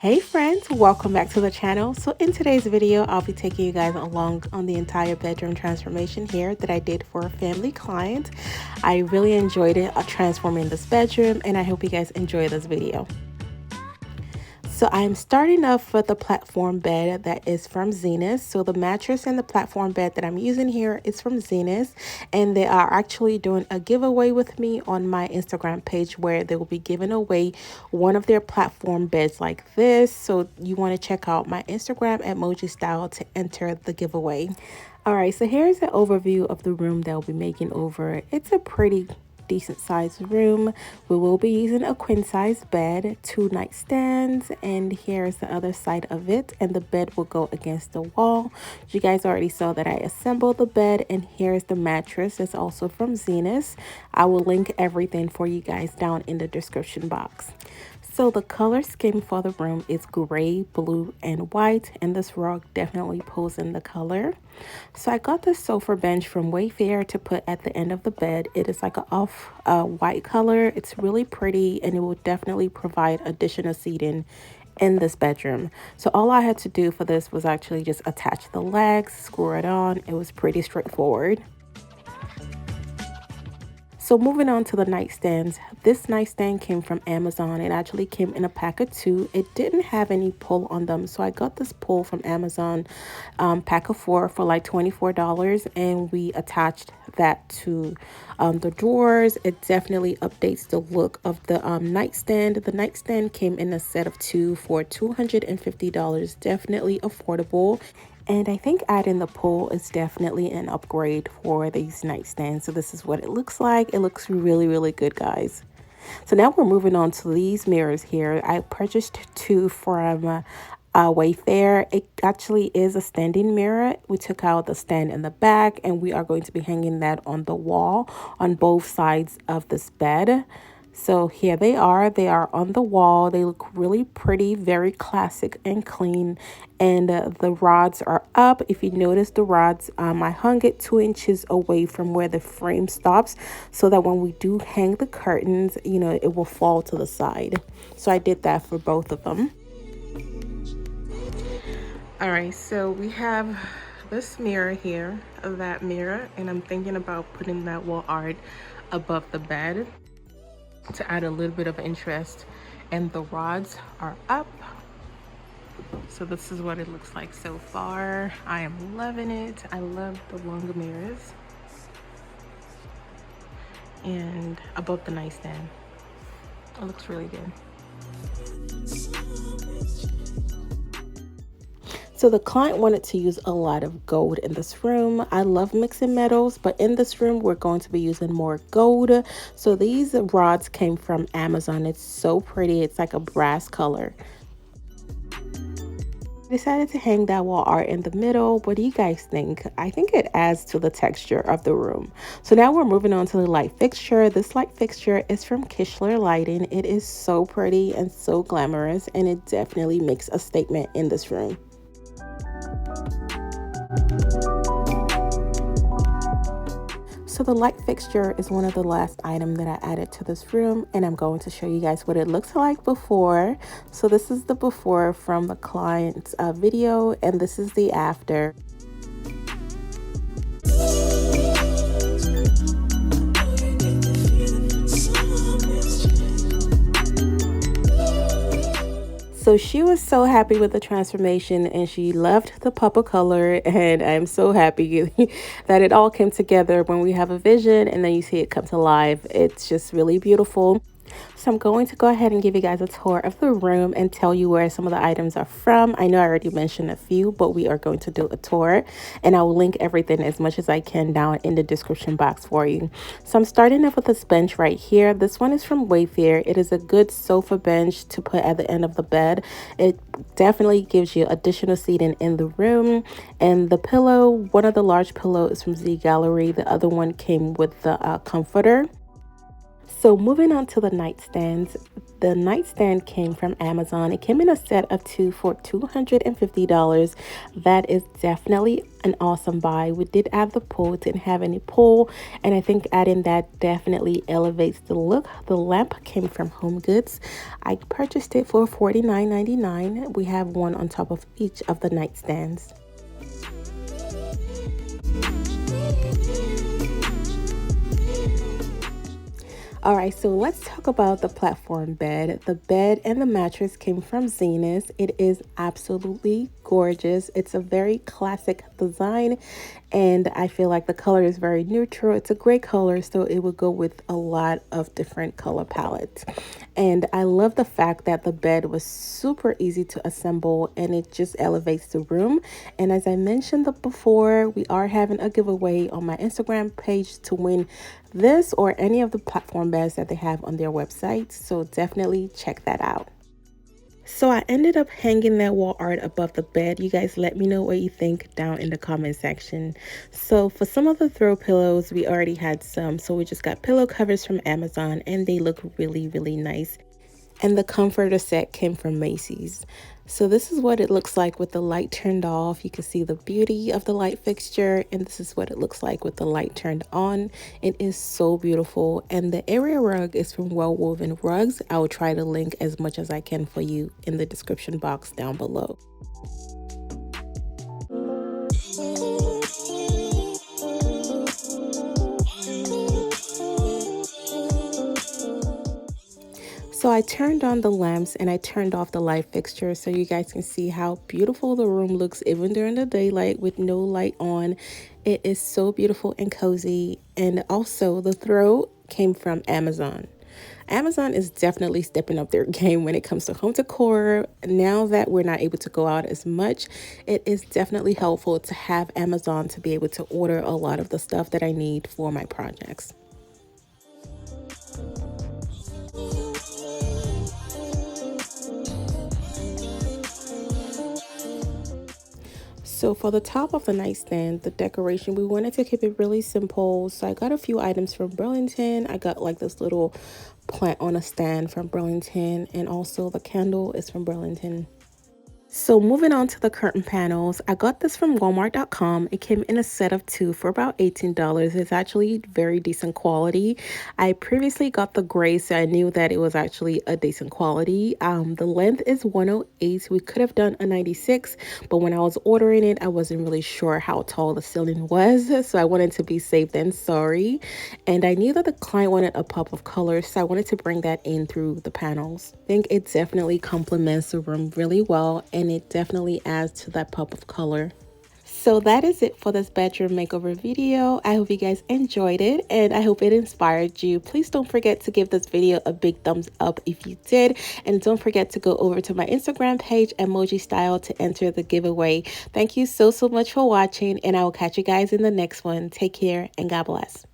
Hey friends, welcome back to the channel. So in today's video, I'll be taking you guys along on the entire bedroom transformation here that I did for a family client. I really enjoyed it transforming this bedroom, and I hope you guys enjoy this video. So I'm starting off with the platform bed that is from Zenith. So the mattress and the platform bed that I'm using here is from Zenith, and they are actually doing a giveaway with me on my Instagram page where they will be giving away one of their platform beds like this. So you want to check out my Instagram at Moji Style to enter the giveaway. All right, so here's an overview of the room that we'll be making over. It's a pretty decent sized room. We will be using a queen size bed, 2 nightstands, and here's the other side of it, and the bed will go against the wall. You guys already saw that I assembled the bed, and here's the mattress. It's also from Zenith. I will link everything for you guys down in the description box. So the color scheme for the room is gray, blue, and white, and this rug definitely pulls in the color. So I got this sofa bench from Wayfair to put at the end of the bed. It is like a off white color. It's really pretty, and it will definitely provide additional seating in this bedroom. So all I had to do for this was actually just attach the legs, screw it on. It was pretty straightforward. So moving on to the nightstands. This nightstand came from Amazon. It actually came in a pack of 2. It didn't have any pull on them, so I got this pull from Amazon, pack of 4 for like $24, and we attached that to the drawers. It definitely updates the look of the nightstand. The nightstand came in a set of 2 for $250. Definitely affordable. And I think adding the pull is definitely an upgrade for these nightstands. So this is what it looks like. It looks really, really good, guys. So now we're moving on to these mirrors here. I purchased 2 from Wayfair. It actually is a standing mirror. We took out the stand in the back, and we are going to be hanging that on the wall on both sides of this bed. So here they are. They are on the wall. They look really pretty, very classic and clean. And the rods are up. If you notice the rods, I hung it 2 inches away from where the frame stops so that when we do hang the curtains, it will fall to the side. So I did that for both of them. All right, so we have this mirror here, that mirror, and I'm thinking about putting that wall art above the bed to add a little bit of interest. And the rods are up, so this is what it looks like so far. I am loving it. I love the longer mirrors. And above the nightstand, it looks really good. So the client wanted to use a lot of gold in this room. I love mixing metals, but in this room, we're going to be using more gold. So these rods came from Amazon. It's so pretty. It's like a brass color. I decided to hang that wall art in the middle. What do you guys think? I think it adds to the texture of the room. So now we're moving on to the light fixture. This light fixture is from Kichler Lighting. It is so pretty and so glamorous, and it definitely makes a statement in this room. So the light fixture is one of the last items that I added to this room, and I'm going to show you guys what it looks like before. So this is the before from the client's video, and this is the after. So she was so happy with the transformation, and she loved the purple color, and I'm so happy that it all came together when we have a vision and then you see it come to life. It's just really beautiful. So I'm going to go ahead and give you guys a tour of the room and tell you where some of the items are from. I know I already mentioned a few, but we are going to do a tour, and I will link everything as much as I can down in the description box for you. So I'm starting off with this bench right here. This one is from Wayfair. It is a good sofa bench to put at the end of the bed. It definitely gives you additional seating in the room. And the pillow, one of the large pillows is from Z Gallery. The other one came with the comforter. So moving on to the nightstands. The nightstand came from Amazon. It came in a set of two for $250. That is definitely an awesome buy. We did add the pull, it didn't have any pull, and I think adding that definitely elevates the look. The lamp came from Home Goods. I purchased it for $49.99. We have one on top of each of the nightstands. All right, so let's talk about the platform bed. The bed and the mattress came from Zenith. It is absolutely gorgeous. It's a very classic design, and I feel like the color is very neutral. It's a gray color, so it would go with a lot of different color palettes. And I love the fact that the bed was super easy to assemble and it just elevates the room. And as I mentioned before, we are having a giveaway on my Instagram page to win this or any of the platform beds that they have on their website. So definitely check that out. So I ended up hanging that wall art above the bed. You guys let me know what you think down in the comment section. So for some of the throw pillows, we already had some. So we just got pillow covers from Amazon and they look really, really nice. And the comforter set came from Macy's. So this is what it looks like with the light turned off. You can see the beauty of the light fixture, and this is what it looks like with the light turned on. It is so beautiful, and the area rug is from Well Woven Rugs. I will try to link as much as I can for you in the description box down below. So I turned on the lamps and I turned off the light fixture so you guys can see how beautiful the room looks even during the daylight with no light on. It is so beautiful and cozy. And also the throw came from Amazon. Amazon is definitely stepping up their game when it comes to home decor. Now that we're not able to go out as much, it is definitely helpful to have Amazon to be able to order a lot of the stuff that I need for my projects. So for the top of the nightstand, the decoration, we wanted to keep it really simple. So I got a few items from Burlington. I got like this little plant on a stand from Burlington, and also the candle is from Burlington. So moving on to the curtain panels, I got this from Walmart.com. It came in a set of two for about $18. It's actually very decent quality. I previously got the gray, so I knew that it was actually a decent quality. The length is 108. We could have done a 96, but when I was ordering it, I wasn't really sure how tall the ceiling was, so I wanted to be safe than sorry. And I knew that the client wanted a pop of color, so I wanted to bring that in through the panels. I think it definitely complements the room really well, and it definitely adds to that pop of color. So that is it for this bedroom makeover video. I hope you guys enjoyed it and I hope it inspired you. Please don't forget to give this video a big thumbs up if you did, and don't forget to go over to my Instagram page, Emoji Style, to enter the giveaway. Thank you so much for watching, and I will catch you guys in the next one. Take care and God bless.